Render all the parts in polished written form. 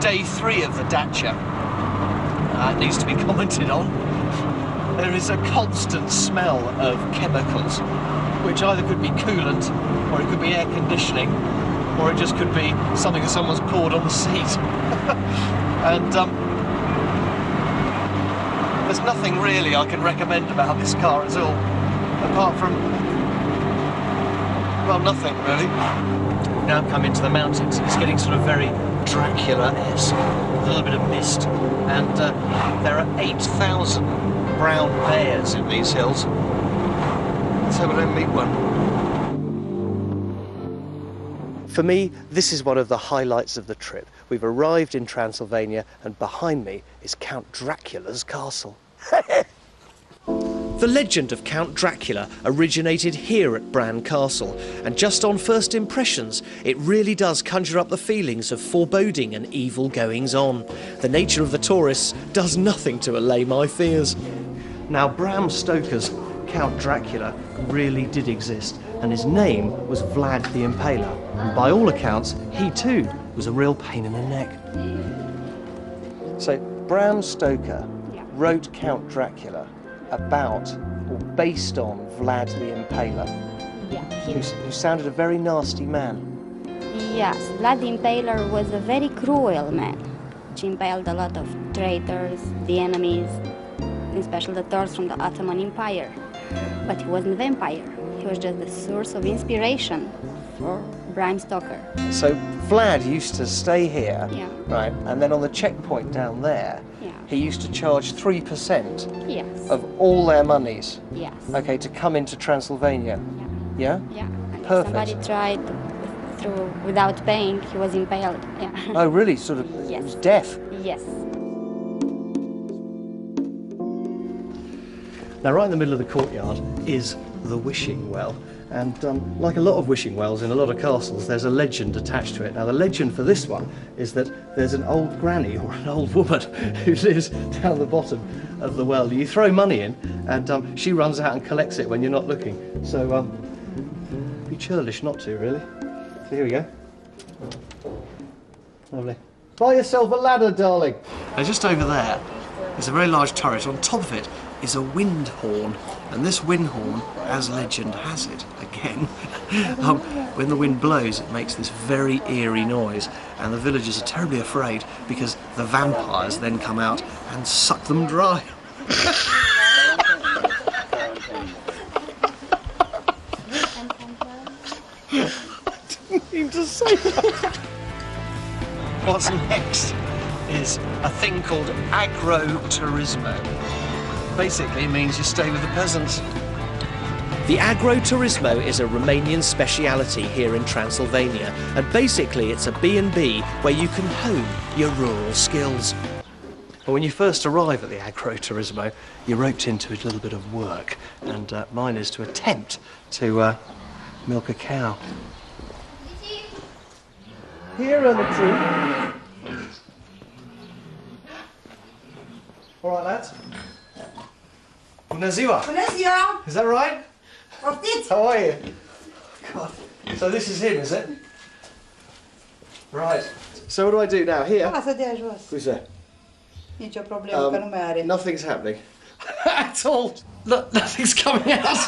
day 3 of the dacha needs to be commented on. There is a constant smell of chemicals, which either could be coolant, or it could be air conditioning, or it just could be something that someone's poured on the seat. And there's nothing really I can recommend about this car at all, apart from, well, nothing really. We've now come into the mountains. It's getting sort of very Dracula-esque, with a little bit of mist, and there are 8,000 brown bears in these hills. Let's hope we don't meet one. For me, this is one of the highlights of the trip. We've arrived in Transylvania, and behind me is Count Dracula's castle. The legend of Count Dracula originated here at Bran Castle, and just on first impressions, it really does conjure up the feelings of foreboding and evil goings-on. The nature of the tourists does nothing to allay my fears. Now, Bram Stoker's Count Dracula really did exist, and his name was Vlad the Impaler. And by all accounts, he too was a real pain in the neck. So, Bram Stoker wrote Count Dracula about, or based on, Vlad the Impaler, who sounded a very nasty man. Yes, Vlad the Impaler was a very cruel man. He impaled a lot of traitors, the enemies, especially the Turks from the Ottoman Empire. But he wasn't a vampire. He was just the source of inspiration for Bram Stoker. So Vlad used to stay here, Yeah. right, and then on the checkpoint down there, Yeah. he used to charge 3% Yes. of all their monies, Yes. okay, to come into Transylvania. Yeah? Yeah. And if Perfect. somebody tried through without paying, he was impaled. Yeah. Oh, really? Sort of Yes. was deaf? Yes. Now, right in the middle of the courtyard is the wishing well. And like a lot of wishing wells in a lot of castles, there's a legend attached to it. Now, the legend for this one is that there's an old granny or an old woman who lives down the bottom of the well. You throw money in, and she runs out and collects it when you're not looking. So, be churlish not to, really. So here we go. Lovely. Buy yourself a ladder, darling. Now, just over there is a very large turret. On top of it is a wind horn, and this wind horn, as legend has it, again, when the wind blows it makes this very eerie noise, and the villagers are terribly afraid because the vampires then come out and suck them dry. I didn't mean to say that. What's next is a thing called agroturismo. Basically, it means you stay with the peasants. The agroturismo is a Romanian speciality here in Transylvania, and basically it's a B&B where you can hone your rural skills. Well, when you first arrive at the agroturismo, you're roped into a little bit of work, and mine is to attempt to milk a cow. Here are the true. All right, lads. Bună ziua! Bună ziua! Is that right? Poftiți! How are you? God. So this is him, is it? Right. So what do I do now? Here? Lasă de jos. Who's there? Nici o problemă, că nu mai are. Nothing's happening. At all. Nothing's coming out.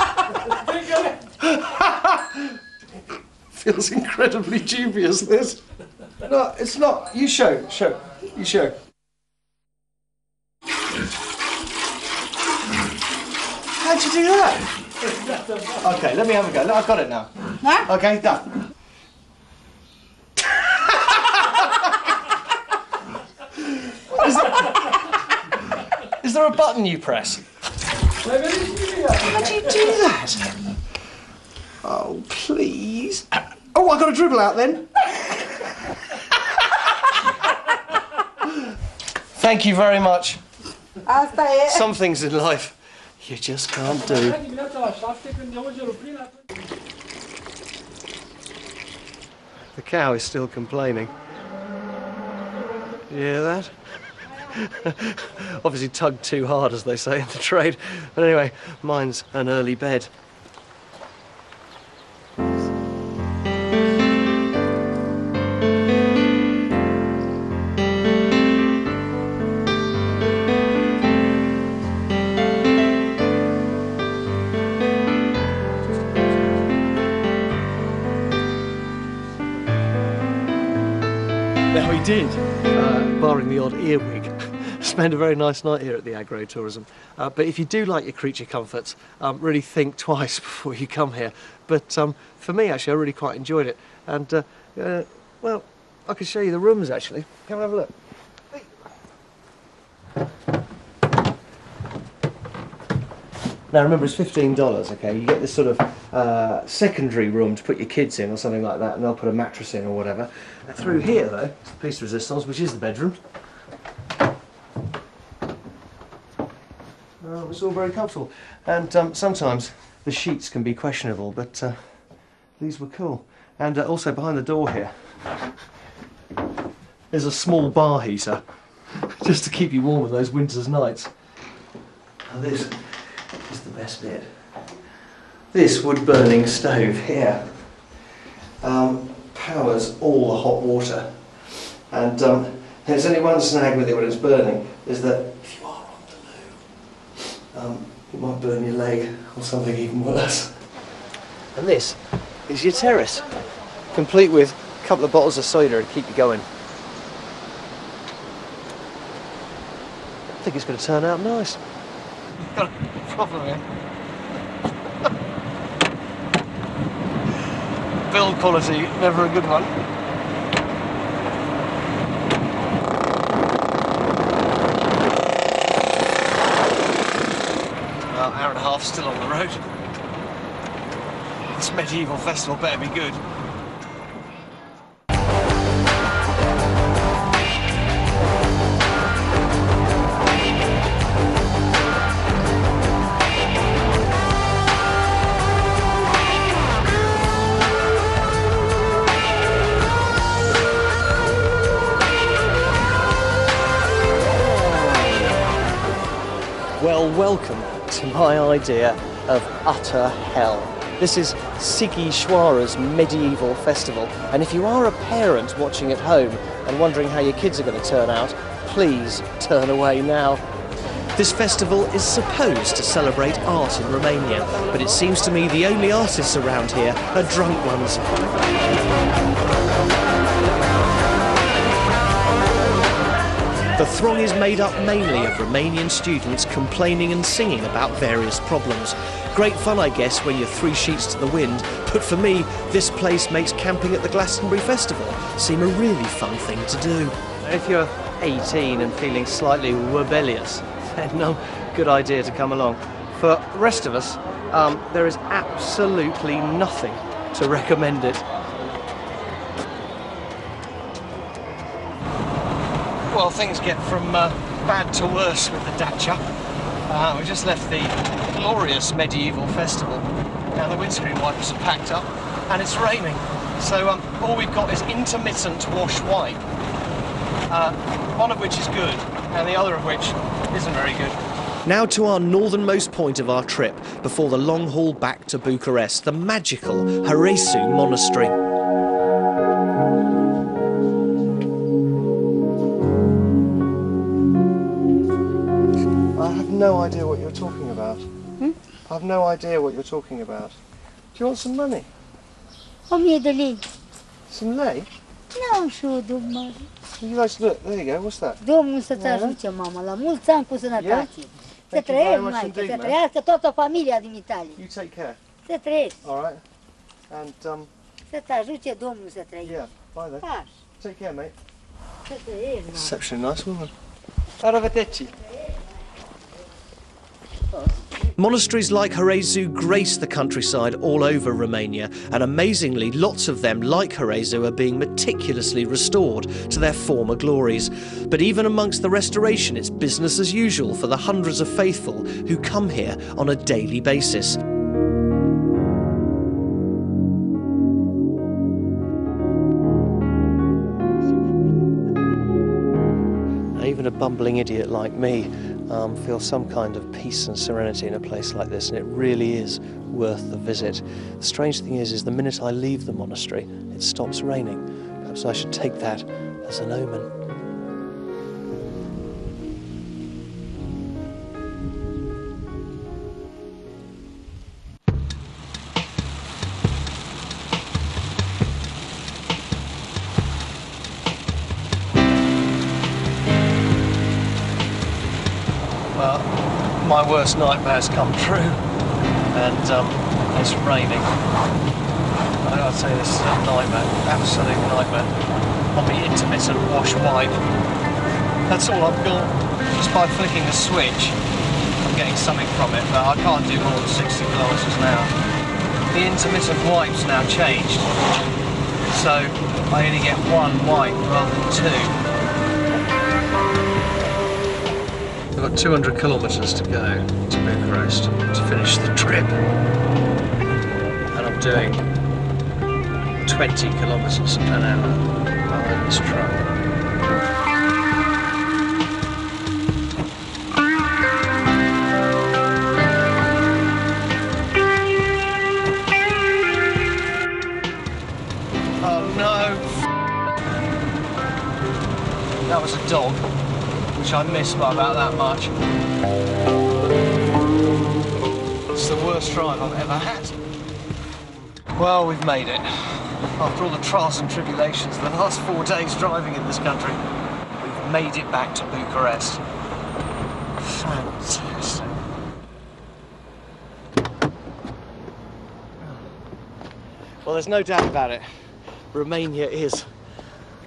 Feels incredibly dubious, this. No, it's not. You show. You show. How'd you do that? Okay, let me have a go. I've got it now. Huh? Okay, done. Is there a button you press? How do you do that? Oh, please. Oh, I got a dribble out then. Thank you very much. Asta e. Some things in life you just can't do. The cow is still complaining. You hear that? Obviously tugged too hard, as they say in the trade. But anyway, mine's an early bed. did, barring the odd earwig, spend a very nice night here at the agro-tourism. But if you do like your creature comforts, really think twice before you come here. But for me, actually, I really quite enjoyed it. And, well, I can show you the rooms, actually. Come and have a look. Now remember, it's $15, okay? You get this sort of secondary room to put your kids in or something like that, and they'll put a mattress in or whatever. And through here, though, it's the piece de resistance, which is the bedroom. It's all very comfortable. And sometimes the sheets can be questionable, but these were cool. And also behind the door here, there's a small bar heater, just to keep you warm in those winter's nights. Now this is the best bit. This wood-burning stove here powers all the hot water. And there's only one snag with it when it's burning, is that if you are on the loo, it might burn your leg or something even worse. And this is your terrace, complete with a couple of bottles of cider to keep you going. I think it's going to turn out nice. Got a problem here. Build quality, never a good one. About an hour and a half still on the road. This medieval festival better be good. Well, welcome to my idea of utter hell. This is Siggy Schwara's medieval festival, and if you are a parent watching at home and wondering how your kids are going to turn out, please turn away now. This festival is supposed to celebrate art in Romania, but it seems to me the only artists around here are drunk ones. The throng is made up mainly of Romanian students complaining and singing about various problems. Great fun, I guess, when you're 3 sheets to the wind, but for me, this place makes camping at the Glastonbury Festival seem a really fun thing to do. If you're 18 and feeling slightly rebellious, then good idea to come along. For the rest of us, there is absolutely nothing to recommend it. Well, things get from bad to worse with the Dacia. We just left the glorious medieval festival. Now the windscreen wipers are packed up and it's raining. So all we've got is intermittent wash wipe. One of which is good and the other of which isn't very good. Now to our northernmost point of our trip before the long haul back to Bucharest, the magical Chores Monastery. No idea what you're talking about. I have no idea what you're talking about. Do you want some money? 1000 de lei. Some lei? N-am și eu, domnule. You guys look, there you go, what's that? Domnul să-ți ajute, mama, la mulți ani cu sănătate. Să trăiești, maică, să trăiască toată familia din Italia. You take care. Să trăiești. All right. And Să-ți ajute Domnul să trăiești. yeah, bye then. Așa. Take care, mate. Să trăiești, mama. Exceptionally nice woman. Arrivederci. Monasteries like Horezu grace the countryside all over Romania, and amazingly lots of them, like Horezu, are being meticulously restored to their former glories. But even amongst the restoration, it's business as usual for the hundreds of faithful who come here on a daily basis. Even a bumbling idiot like me feels some kind of peace and serenity in a place like this, and it really is worth the visit. The strange thing is the minute I leave the monastery, it stops raining. Perhaps I should take that as an omen. worst nightmares come true, and it's raining. I'd say this is a nightmare, absolute nightmare. On the intermittent wash wipe. That's all I've got. Just by flicking the switch, I'm getting something from it, but I can't do more than 60 kilometres an hour. The intermittent wipe's now changed, so I only get one wipe rather than two. I've got 200 kilometres to go to Bucharest to finish the trip, and I'm doing 20 kilometres an hour behind this truck. Oh no! That was a dog, which I missed by about that much. It's the worst drive I've ever had. Well, we've made it. After all the trials and tribulations of the last 4 days driving in this country, we've made it back to Bucharest. Fantastic. Well, there's no doubt about it. Romania is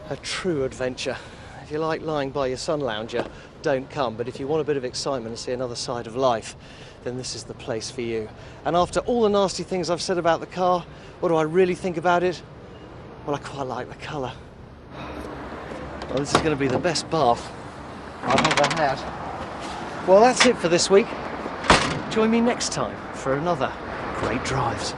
a true adventure. If you like lying by your sun lounger, don't come. But if you want a bit of excitement and see another side of life, then this is the place for you. And after all the nasty things I've said about the car, what do I really think about it? Well, I quite like the colour. Well, this is going to be the best bath I've ever had. Well, that's it for this week. Join me next time for another great drives.